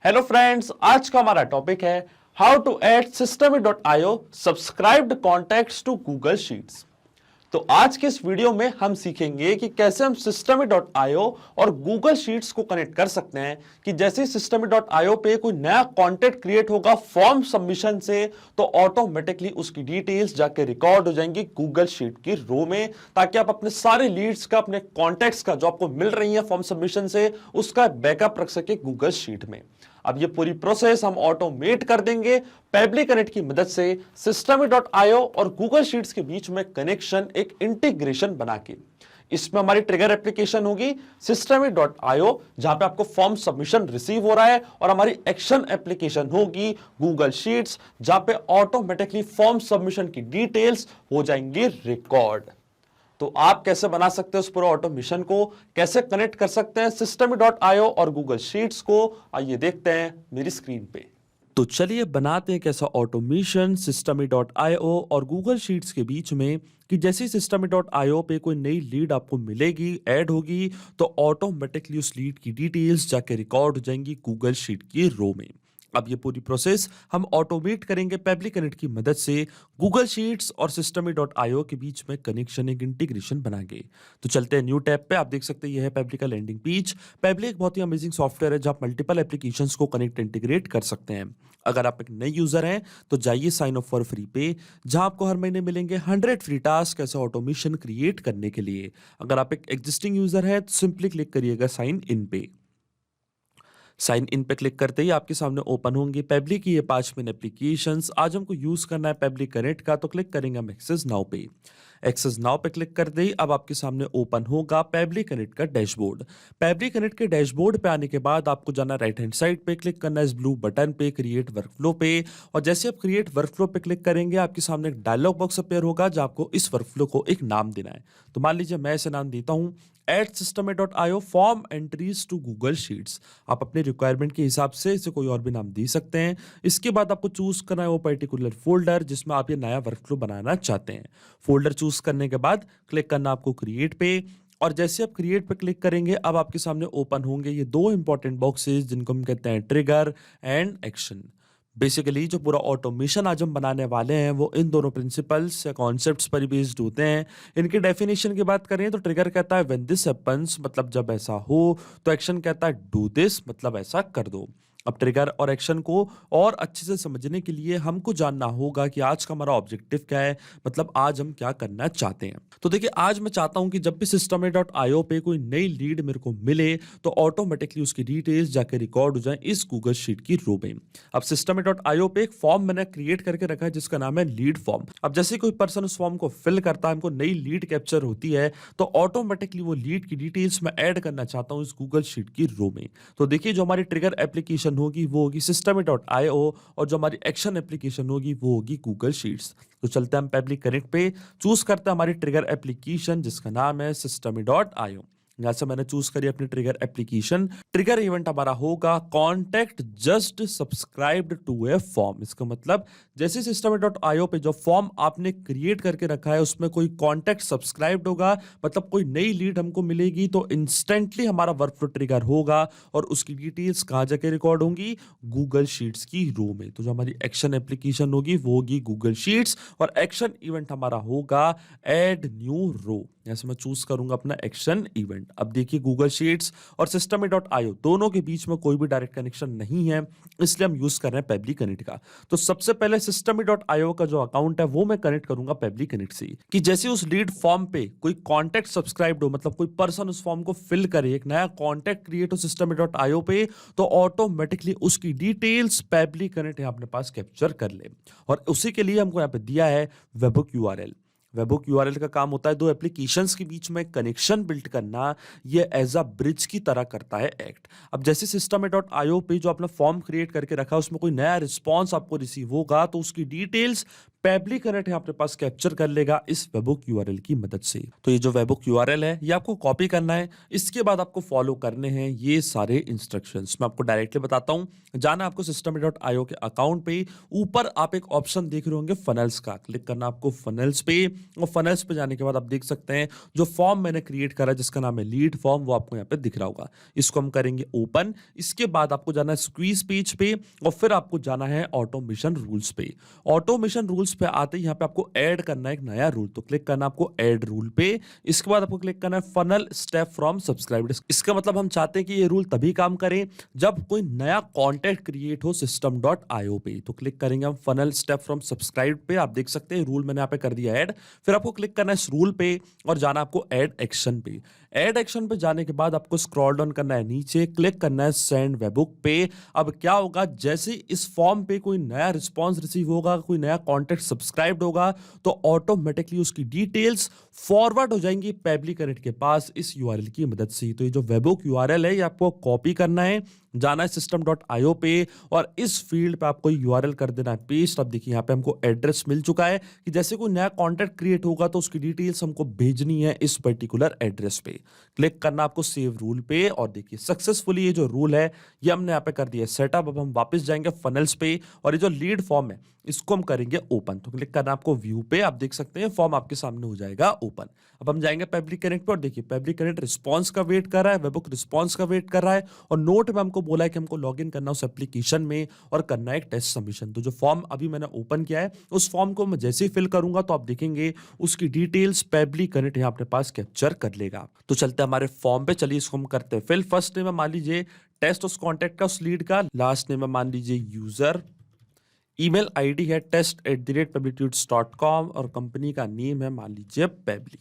Hello friends, आज का हमारा टॉपिक है how to add systemy.io subscribed contacts to Google sheets. तो आज के इस वीडियो में हम सीखेंगे कि कैसे हम systemy.io और गूगल शीट्स को कनेक्ट कर सकते हैं कि जैसे ही systemy.io पे कोई नया कंटेंट क्रिएट होगा फॉर्म सबमिशन से, तो ऑटोमेटिकली उसकी डिटेल्स जाके रिकॉर्ड हो जाएंगी गूगल शीट की रो में, ताकि आप अपने सारे लीड्स का, अपने कॉन्टैक्ट्स का जो आपको मिल रही है फॉर्म सबमिशन से, उसका बैकअप रख सके गूगल शीट में। अब ये पूरी प्रोसेस हम ऑटोमेट कर देंगे पेबली कनेक्ट की मदद से systemy.io और गूगल शीट्स के बीच में कनेक्शन, एक इंटीग्रेशन बना के। इसमें हमारी ट्रिगर एप्लीकेशन होगी systemy.io, जहां पे आपको फॉर्म सबमिशन रिसीव हो रहा है, और हमारी एक्शन एप्लीकेशन होगी गूगल शीट्स, जहां पे ऑटोमेटिकली फॉर्म सबमिशन की डिटेल्स हो जाएंगी रिकॉर्ड। तो आप कैसे बना सकते हैं उस पूरे ऑटोमेशन को, कैसे कनेक्ट कर सकते हैं systemy.io और गूगल शीट्स को, आइए देखते हैं मेरी स्क्रीन पे। तो चलिए बनाते हैं कैसा ऑटोमेशन systemy.io और गूगल शीट्स के बीच में कि जैसे systemy.io पे कोई नई लीड आपको मिलेगी, ऐड होगी, तो ऑटोमेटिकली उस लीड की डिटेल्स जाके रिकॉर्ड हो जाएंगी गूगल शीट की रो में। अब ये पूरी प्रोसेस हम ऑटोमेट करेंगे पेबली कनेक्ट की मदद से गूगल शीट्स और systemy.io के बीच में कनेक्शन, एक इंटीग्रेशन बनाएंगे। तो चलते हैं न्यू टैब पे। आप देख सकते हैं ये है पेबली का लैंडिंग पेज। पेबली एक बहुत ही अमेजिंग सॉफ्टवेयर है जहां आप मल्टीपल एप्लीकेशंस को कनेक्ट, इंटीग्रेट कर सकते हैं। अगर आप एक नए यूजर हैं तो जाइए साइन अप फॉर फ्री पे, जहां आपको हर महीने मिलेंगे 100 फ्री टास्क ऐसे ऑटोमेशन क्रिएट करने के लिए। अगर आप एक एग्जिस्टिंग यूजर है तो सिंपली क्लिक करिएगा साइन इन पे। साइन इन पे क्लिक करते ही आपके सामने ओपन होंगी पेबली की ये 5 मेन एप्लीकेशंस। आज हमको यूज करना है पेबली कनेक्ट का, तो क्लिक करेंगे हम एक्सेस नाउ पे। एक्सेस नाउ पे क्लिक करते ही अब आपके सामने ओपन होगा पेबली कनेक्ट का डैशबोर्ड। पेबली कनेक्ट के डैशबोर्ड पे आने के बाद आपको जाना राइट हैंड साइड पे, क्लिक करना है इस ब्लू बटन पे क्रिएट वर्कफ्लो पे। और जैसे आप क्रिएट वर्कफ्लो पे क्लिक करेंगे आपके सामने एक डायलॉग बॉक्स अपेयर होगा जहां आपको इस वर्कफ्लो को एक नाम देना है। तो मान लीजिए मैं इसे नाम देता हूं add systemy.io form entries to Google sheets. आप अपने रिक्वायरमेंट के हिसाब से इसे कोई और भी नाम दे सकते हैं। इसके बाद आपको चूज करना है वो पर्टिकुलर फोल्डर जिसमें आप ये नया वर्कफ्लो बनाना चाहते हैं। फोल्डर चूज करने के बाद क्लिक करना आपको क्रिएट पे, और जैसे आप क्रिएट पे क्लिक करेंगे अब आपके सामने ओपन होंगे ये दो इंपॉर्टेंट बॉक्सेस जिनको हम कहते हैं ट्रिगर एंड एक्शन। बेसिकली जो पूरा ऑटोमेशन आज हम बनाने वाले हैं वो इन दोनों प्रिंसिपल्स या कॉन्सेप्ट्स पर बेस्ड होते हैं। इनकी डेफिनेशन की बात करें तो ट्रिगर कहता है व्हेन दिस हैपेंस, मतलब जब ऐसा हो। तो एक्शन कहता है डू दिस, मतलब ऐसा कर दो। अब ट्रिगर और एक्शन को और अच्छे से समझने के लिए हमको जानना होगा कि आज का हमारा ऑब्जेक्टिव क्या है, मतलब आज हम क्या करना चाहते हैं। तो देखिए, आज मैं चाहता हूं कि जब भी systemy.io पे कोई नई लीड मेरे को मिले तो ऑटोमेटिकली उसकी डिटेल्स जाके रिकॉर्ड हो जाए इस गूगल शीट की रो में। अब systemy.io पे एक फॉर्म मैंने क्रिएट करके रखा है जिसका नाम है लीड फॉर्म। अब जैसे कोई पर्सन उस फॉर्म को फिल करता है, हमको नई लीड कैप्चर होती है, तो ऑटोमेटिकली वो लीड की डिटेल्स मैं ऐड करना चाहता हूं इस गूगल शीट की रो में। तो देखिए, जो हमारी ट्रिगर एप्लीकेशन होगी वो होगी systemy.io, और जो हमारी एक्शन एप्लीकेशन होगी वो होगी गूगल शीट्स। तो चलते हैं हम पेबली कनेक्ट पे, चूज करते हैं हमारी ट्रिगर एप्लीकेशन जिसका नाम है systemy.io। यहां से मैंने चूज करी अपनी ट्रिगर एप्लीकेशन। ट्रिगर इवेंट हमारा होगा contact just subscribed to a form. इसका मतलब जैसे systemy.io पे जो फॉर्म आपने क्रिएट करके रखा है उसमें कोई कॉन्टैक्ट सब्सक्राइब्ड होगा, मतलब कोई नई लीड हमको मिलेगी, तो इंस्टेंटली हमारा वर्कफ्लो ट्रिगर होगा और उसकी डिटेल्स कहां जाके रिकॉर्ड होंगी, गूगल शीट्स की रो में। तो जो हमारी एक्शन एप्लीकेशन होगी वो होगी गूगल शीट्स, और एक्शन इवेंट हमारा होगा एड न्यू रो। ऐसे मैं चूज करूंगा अपना एक्शन इवेंट। अब देखिए, गूगल शीट्स और systemy.io दोनों के बीच में कोई भी डायरेक्ट कनेक्शन नहीं है, इसलिए हम यूज कर रहे हैं पेबली कनेक्ट का। तो सबसे पहले systemy.io का जो अकाउंट है वो मैं कनेक्ट करूंगा पेबली कनेक्ट से, कि जैसे उस लीड फॉर्म पे कोई कॉन्टैक्ट सब्सक्राइब्ड हो, मतलब कोई पर्सन उस फॉर्म को फिल करे, एक नया कॉन्टैक्ट क्रिएट हो systemy.io पे, तो ऑटोमेटिकली उसकी डिटेल्स पेबली कनेक्ट यहाँ अपने पास कैप्चर कर ले। और उसी के लिए हमको यहाँ पे दिया है वेबहुक यूआरएल। वेबहुक यूआरएल का काम होता है दो एप्लीकेशंस के बीच में कनेक्शन बिल्ड करना, ये एज अ ब्रिज की तरह करता है एक्ट। अब जैसे systemy.io पे जो अपना फॉर्म क्रिएट करके रखा है उसमें कोई नया रिस्पॉन्स आपको रिसीव होगा, तो उसकी डिटेल्स पेबली कनेक्ट है अपने पास कैप्चर कर लेगा इस वेबहुक यूआरएल की मदद से। तो ये जो वेबहुक यूआरएल है ये आपको कॉपी करना है। इसके बाद आपको फॉलो करने हैं ये सारे इंस्ट्रक्शंस। मैं आपको डायरेक्टली बताता हूँ। जाना आपको system.io के अकाउंट पे, ऊपर आप एक ऑप्शन देख रहे होंगे फनल्स का, क्लिक करना आपको फनल्स पे। और फनल्स पे जाने के बाद आप देख सकते हैं जो फॉर्म मैंने क्रिएट करा जिसका नाम है लीड फॉर्म, वो आपको यहाँ पे दिख रहा होगा। इसको हम करेंगे ओपन। इसके बाद आपको जाना है स्क्वीज पेज पे और फिर आपको जाना है ऑटोमेशन रूल्स पे। ऑटोमेशन रूल्स पे आते ही यहाँ पे आपको ऐड करना है एक नया रूल, तो क्लिक करना आपको ऐड रूल पे। इसके बाद आपको क्लिक करना है फनल स्टेप फ्रॉम सब्सक्राइब। इसका मतलब हम चाहते हैं कि ये रूल तभी काम करें जब कोई नया कॉन्टेंट क्रिएट हो system.io पे। तो क्लिक करेंगे हम फनल स्टेप फ्रॉम सब्सक्राइब पे। आप देख सकते हैं रूल मैंने यहाँ पे कर दिया ऐड। फिर आपको क्लिक करना है इस रूल पे और जाना आपको ऐड एक्शन पे। ऐड एक्शन पे जाने के बाद आपको स्क्रॉल डाउन करना है नीचे, क्लिक करना है सेंड वेबहुक पे। अब क्या होगा, जैसे इस फॉर्म पे कोई नया रिस्पॉन्स रिसीव होगा, कोई नया कॉन्टेक्ट सब्सक्राइब्ड होगा, तो ऑटोमेटिकली उसकी डिटेल्स फॉरवर्ड हो जाएंगी पेबली कनेक्ट के पास इस यूआरएल की मदद से। तो ये जो वेबहुक यूआरएल है ये आपको कॉपी करना है, जाना है system.io पे और इस फील्ड पे आपको यूआरएल कर देना है पेस्ट। अब देखिए यहाँ पे हमको एड्रेस मिल चुका है कि जैसे कोई नया कॉन्टेक्ट क्रिएट होगा तो उसकी डिटेल्स हमको भेजनी है इस पर्टिकुलर एड्रेस पे। क्लिक करना आपको सेव रूल पे और देखिए सक्सेसफुली ये जो रूल है ये हमने यहाँ पे कर दिया सेटअप। अब हम वापस जाएंगे फनल्स पे और ये जो लीड फॉर्म है इसको हम करेंगे ओपन। तो क्लिक करना आपको व्यू पे, आप देख सकते हैं फॉर्म आपके सामने हो जाएगा ओपन। अब हम जाएंगे पेबली कनेक्ट पे और देखिए पेबली कनेक्ट रिस्पॉन्स का वेट कर रहा है, वेबहुक रिस्पॉन्स का वेट कर रहा है और नोट में हमको बोला है कि हमको लॉगिन करना उस एप्लीकेशन में और करना है एक टेस्ट सबमिशन। तो जो फॉर्म अभी मैंने ओपन किया है उस फॉर्म को मैं जैसे ही फिल करूंगा तो आप देखेंगे उसकी डिटेल्स पेबली कनेक्ट यहाँ अपने पास कैप्चर कर लेगा। तो चलते हैं हमारे फॉर्म पे, चलिए इसको हम करते हैं फिल। फर्स्ट नेम है मान लीजिए टेस्ट उस कॉन्टेक्ट का उस लीड का, लास्ट नेम है मान लीजिए यूजर, ईमेल आईडी है test@peblitudes.com और कंपनी का नेम है मान लीजिए पेबली।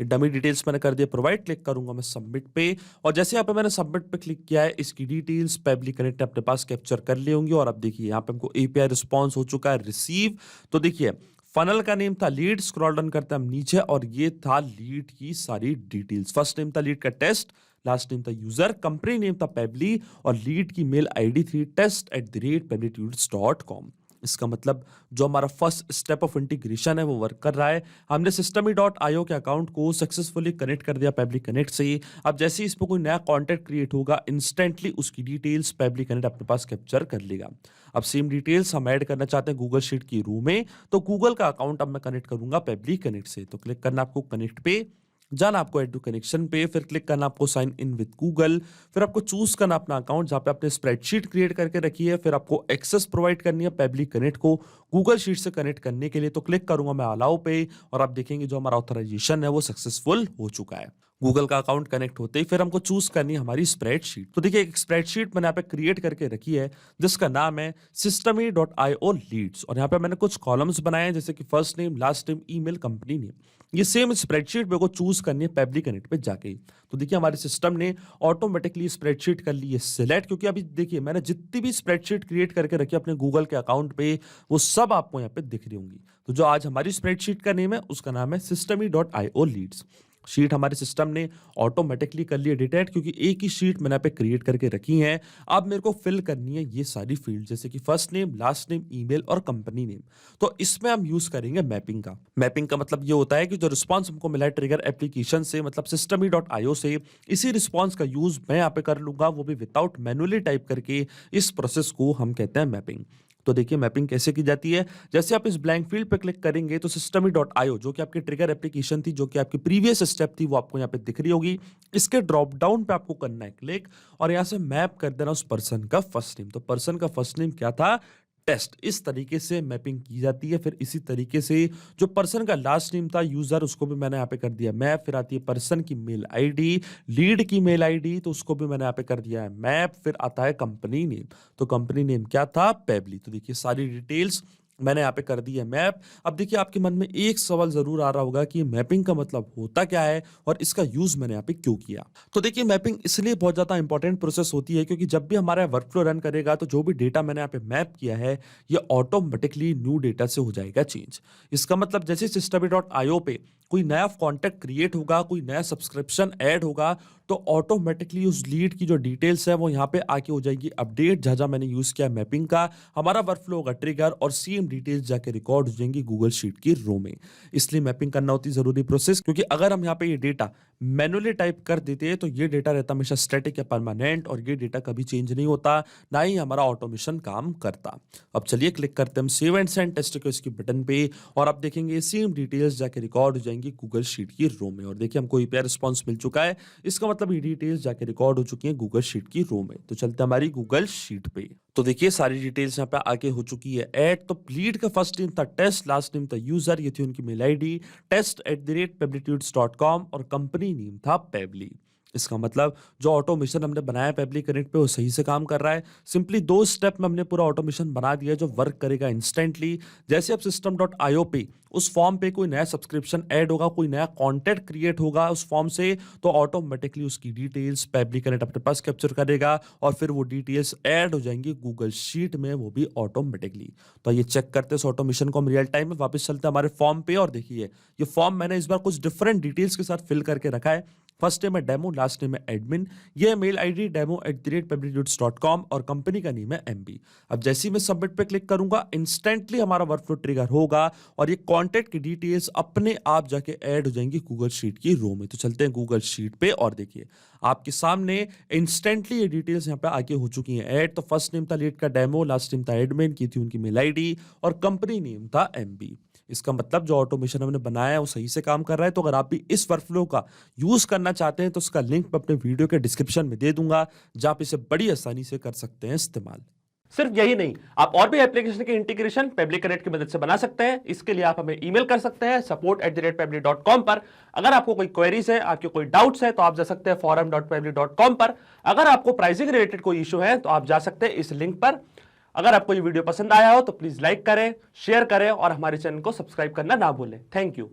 ये डमी डिटेल्स मैंने कर दिया प्रोवाइड। क्लिक करूंगा मैं सबमिट पे और जैसे यहाँ पे मैंने सबमिट पे क्लिक किया है इसकी डिटेल्स पेबली कनेक्ट अपने पास कैप्चर कर ली होंगी। और अब देखिए यहाँ पे हमको एपीआई रिस्पॉन्स हो चुका है रिसीव। तो देखिए फनल का नेम था लीड, स्क्रॉल डाउन करते हैं हम नीचे और ये था लीड की सारी डिटेल्स। फर्स्ट नेम था लीड का टेस्ट, लास्ट नेम था यूजर, कंपनी नेम था पेबली और लीड की मेल आईडी थी test@peblitudes.com। इसका मतलब जो हमारा फर्स्ट स्टेप ऑफ इंटीग्रेशन है वो वर्क कर रहा है। हमने system.io के अकाउंट को सक्सेसफुली कनेक्ट कर दिया पेबली कनेक्ट से। अब जैसे ही इस पर कोई नया कॉन्टेक्ट क्रिएट होगा इंस्टेंटली उसकी डिटेल्स पेबली कनेक्ट अपने पास कैप्चर कर लेगा। अब सेम डिटेल्स हम ऐड करना चाहते हैं गूगल शीट की रो में, तो गूगल का अकाउंट अब मैं कनेक्ट करूंगा पेबली कनेक्ट से। तो क्लिक करना आपको कनेक्ट पे, जाना आपको एड टू कनेक्शन पे, फिर क्लिक करना आपको साइन इन विद गूगल, फिर आपको चूज करना अपना अकाउंट जहां पे आपने स्प्रेडशीट क्रिएट करके रखी है, फिर आपको एक्सेस प्रोवाइड करनी है पेबली कनेक्ट को गूगल शीट से कनेक्ट करने के लिए। तो क्लिक करूंगा मैं अलाउ पे और आप देखेंगे जो हमारा ऑथराइजेशन है वो सक्सेसफुल हो चुका है। गूगल का अकाउंट कनेक्ट होते ही फिर हमको चूज करनी है हमारी स्प्रेडशीट। तो देखिए एक स्प्रेडशीट मैंने यहाँ पे क्रिएट करके रखी है जिसका नाम है system.io लीड्स और यहाँ पे मैंने कुछ कॉलम्स बनाए हैं जैसे कि first name, last name, email, company name. ये सेम स्प्रेडशीट मेरे को चूज करनी है पेबली कनेक्ट पे जाके। तो देखिए हमारे सिस्टम ने ऑटोमेटिकली स्प्रेडशीट कर ली है सिलेक्ट, क्योंकि अभी देखिए मैंने जितनी भी स्प्रेडशीट क्रिएट करके रखी है अपने गूगल के अकाउंट पे वो सब आपको यहाँ पे दिख रही होंगी। तो जो आज हमारी स्प्रेडशीट का नेम है उसका नाम है system.io लीड्स। शीट हमारे सिस्टम ने ऑटोमेटिकली कर लिया डिटेक्ट, क्योंकि एक ही शीट मैंने पे क्रिएट करके रखी है। अब मेरे को फिल करनी है ये सारी फील्ड जैसे कि first name, last name, email और कंपनी नेम। तो इसमें हम यूज करेंगे मैपिंग का। मैपिंग का मतलब ये होता है कि जो रिस्पॉन्स हमको मिला है ट्रिगर एप्लीकेशन से मतलब system.io से, इसी रिस्पॉन्स का यूज मैं यहाँ पे कर लूंगा, वो भी विदाउट मैनुअली टाइप करके। इस प्रोसेस को हम कहते हैं मैपिंग। तो देखिए मैपिंग कैसे की जाती है, जैसे आप इस ब्लैंक फील्ड पे क्लिक करेंगे तो system.io जो कि आपकी ट्रिगर एप्लीकेशन थी, जो कि आपकी प्रीवियस स्टेप थी, वो आपको यहाँ पे दिख रही होगी। इसके ड्रॉप डाउन पे आपको करना है क्लिक और यहाँ से मैप कर देना उस पर्सन का फर्स्ट नेम। तो पर्सन का फर्स्ट नेम क्या था, टेस्ट। इस तरीके से मैपिंग की जाती है। फिर इसी तरीके से जो पर्सन का लास्ट नेम था यूजर, उसको भी मैंने यहाँ पे कर दिया मैप। फिर आती है पर्सन की मेल आईडी, लीड की मेल आईडी, तो उसको भी मैंने यहाँ पे कर दिया है मैप। फिर आता है कंपनी नेम, तो कंपनी नेम क्या था, पेबली। तो देखिए सारी डिटेल्स मैंने यहाँ पे कर दी है मैप। अब देखिए आपके मन में एक सवाल जरूर आ रहा होगा कि मैपिंग का मतलब होता क्या है और इसका यूज मैंने यहाँ पे क्यों किया। तो देखिए मैपिंग इसलिए बहुत ज्यादा इंपॉर्टेंट प्रोसेस होती है क्योंकि जब भी हमारा वर्कफ्लो रन करेगा तो जो भी डेटा मैंने यहाँ पे मैप किया है ये ऑटोमेटिकली न्यू डेटा से हो जाएगा चेंज। इसका मतलब जैसे system.io पे कोई नया कॉन्टैक्ट क्रिएट होगा, कोई नया सब्सक्रिप्शन ऐड होगा, तो ऑटोमेटिकली उस लीड की जो डिटेल्स है वो यहाँ पे आके हो जाएगी अपडेट। जहाँ मैंने यूज किया मैपिंग का, हमारा वर्कफ्लो होगा ट्रिगर और सेम डिटेल्स जाके रिकॉर्ड हो जाएंगी गूगल शीट की रो में। इसलिए मैपिंग करना होती है जरूरी प्रोसेस, क्योंकि अगर हम यहाँ पे ये डेटा मैनुअली टाइप कर देते हैं तो ये डेटा रहता हमेशा स्टैटिक या परमानेंट, और ये डेटा कभी चेंज नहीं होता, ना ही हमारा ऑटोमेशन काम करता। अब चलिए क्लिक करते हैं हम सेव एंड सेंड टेस्ट के बटन पे, और आप देखेंगे सेम डिटेल्स जाके रिकॉर्ड हो जाएंगी गूगल शीट की रो में। और देखिए हमको यूपीआई रिस्पॉन्स मिल चुका है, इसका मतलब ये डिटेल्स जाके रिकॉर्ड हो चुकी है गूगल शीट की रो में। तो चलते हैं हमारी गूगल शीट पे। तो देखिए सारी डिटेल्स यहाँ पे आगे हो चुकी है ऐड। तो लीड का फर्स्ट नेम था टेस्ट, लास्ट नेम था यूजर, ये थी उनकी मेल आईडी test@peblitudes.com, और कंपनी नेम था पेबली। इसका मतलब जो ऑटोमेशन हमने बनाया पेबली कनेक्ट पे वो सही से काम कर रहा है। सिंपली 2 स्टेप में हमने पूरा ऑटोमेशन बना दिया जो वर्क करेगा इंस्टेंटली। जैसे अब system.io पे उस फॉर्म पे कोई नया सब्सक्रिप्शन ऐड होगा, कोई नया कंटेंट क्रिएट होगा उस फॉर्म से, तो ऑटोमेटिकली उसकी डिटेल्स पेबली कनेक्ट अपने पास कैप्चर करेगा और फिर वो डिटेल्स ऐड हो जाएंगी गूगल शीट में, वो भी ऑटोमेटिकली। तो ये चेक करते हैं इस ऑटोमेशन को हम रियल टाइम में। वापस चलते हैं हमारे फॉर्म पे, और देखिए ये फॉर्म मैंने इस बार कुछ डिफरेंट डिटेल्स के साथ फिल करके रखा है। फर्स्ट नेम है डेमो, लास्ट नेम है एडमिन, ये मेल आईडी demo@peblitudes.com, और कंपनी का नेम है एमबी। अब जैसे ही मैं सबमिट पे क्लिक करूंगा इंस्टेंटली हमारा वर्कफ्लो ट्रिगर होगा और ये कॉन्टैक्ट की डिटेल्स अपने आप जाके ऐड हो जाएंगी गूगल शीट की रो में। तो चलते हैं गूगल शीट पे, और देखिए आपके सामने इंस्टेंटली ये डिटेल्स यहाँ पे आगे हो चुकी हैं ऐड। तो फर्स्ट नेम था लीड का डेमो, लास्ट नेम था एडमिन, की थी उनकी मेल आईडी, और कंपनी नेम था एमबी। इसका मतलब जो ऑटोमेशन हमने बनाया है वो सही से काम कर रहा है। तो अगर आप भी इस वर्कफ्लो का यूज करना चाहते हैं तो उसका लिंक मैं अपने वीडियो के डिस्क्रिप्शन में दे दूंगा, जहां आप इसे बड़ी आसानी से कर सकते हैं इस्तेमाल। सिर्फ यही नहीं, आप और भी एप्लीकेशन के इंटीग्रेशन पेबली कनेक्ट की मदद से बना सकते हैं। इसके लिए आप हमें ईमेल कर सकते हैं support@pebly.com पर। अगर आपको कोई क्वेरीज है, आपके कोई डाउट्स है, तो आप जा सकते हैं forum.pebly.com पर। अगर आपको प्राइसिंग रिलेटेड कोई इशू है तो आप जा सकते हैं इस लिंक पर। अगर आपको ये वीडियो पसंद आया हो तो प्लीज लाइक करें, शेयर करें और हमारे चैनल को सब्सक्राइब करना ना भूलें। Thank you.